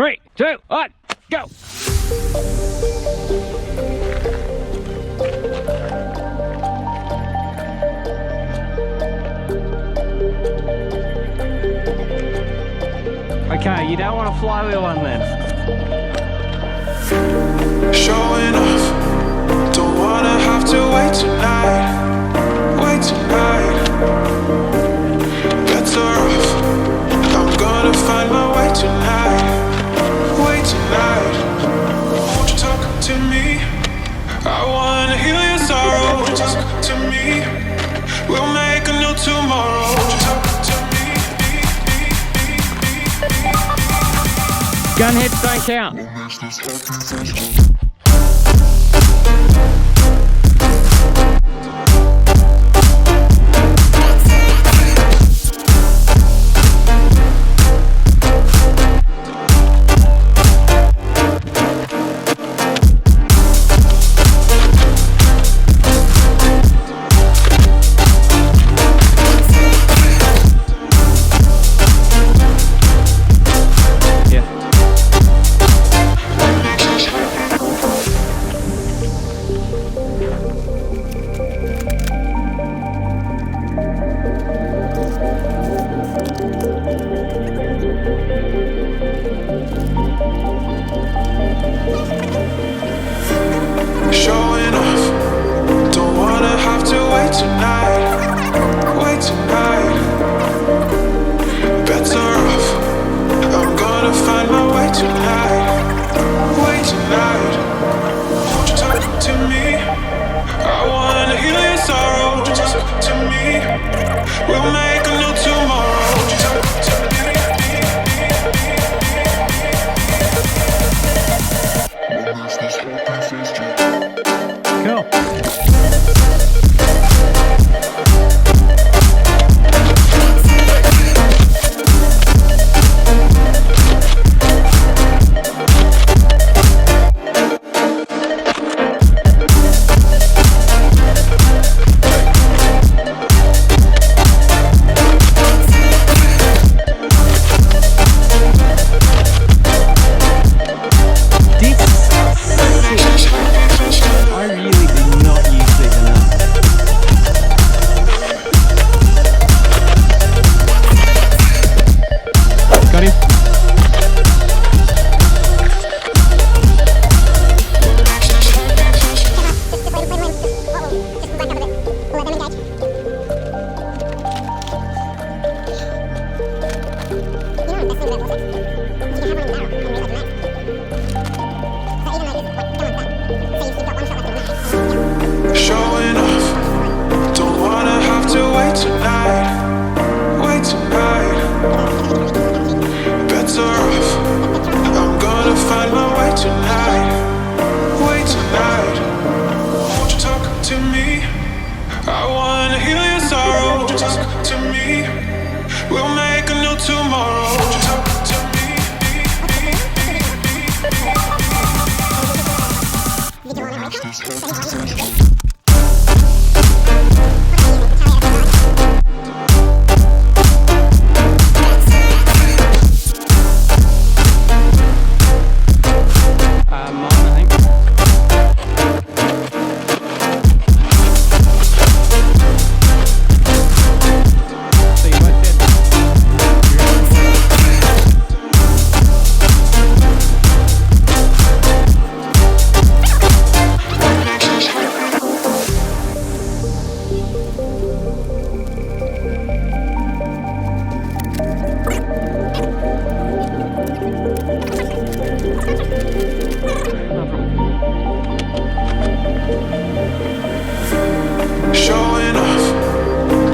3, 2, 1, go! Okay, you don't want a flywheel one then. Showing off, don't wanna have to wait tonight. Wait tonight, better off, I'm gonna find my way tonight. Wait tonight, won't you talk to me? I wanna heal your sorrow. Talk to me, we'll make a new tomorrow. Won't you talk to me? Gun hits don't count. Showing off, don't wanna have to wait tonight. Wait tonight, better off, I'm gonna find my way tonight. Wait tonight, won't you talk to me? I wanna heal your sorrow. Talk to me, we'll make a new tomorrow. Won't you talk to me? Cool. I really did not use these enough. Got him. Showing off, don't wanna have to wait tonight. Wait tonight, better off, I'm gonna find my way tonight. Wait tonight, won't you talk to me? I wanna heal your sorrow. Talk to me, we'll make a new tomorrow. Won't you talk to me? Mine, I think. So you both did. Showing off,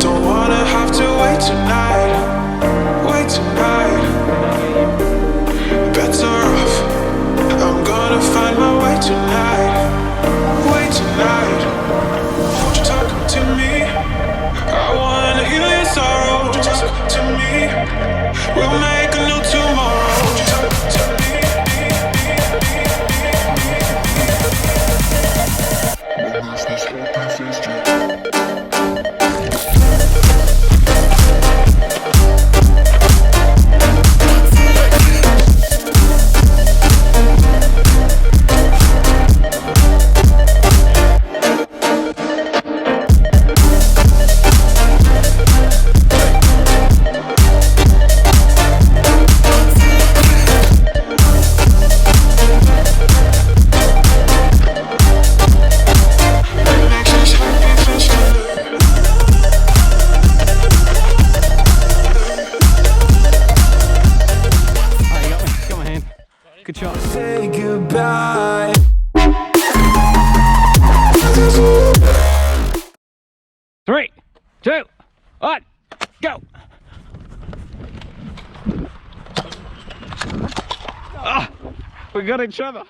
don't wanna have to wait tonight. Wait tonight, better off, I'm gonna find my way tonight. Wait tonight, won't you talk to me? I wanna heal your sorrow. Talk to me, we'll make a new tomorrow. Won't you talk to me? 2, 1, go. Ah, we got each other.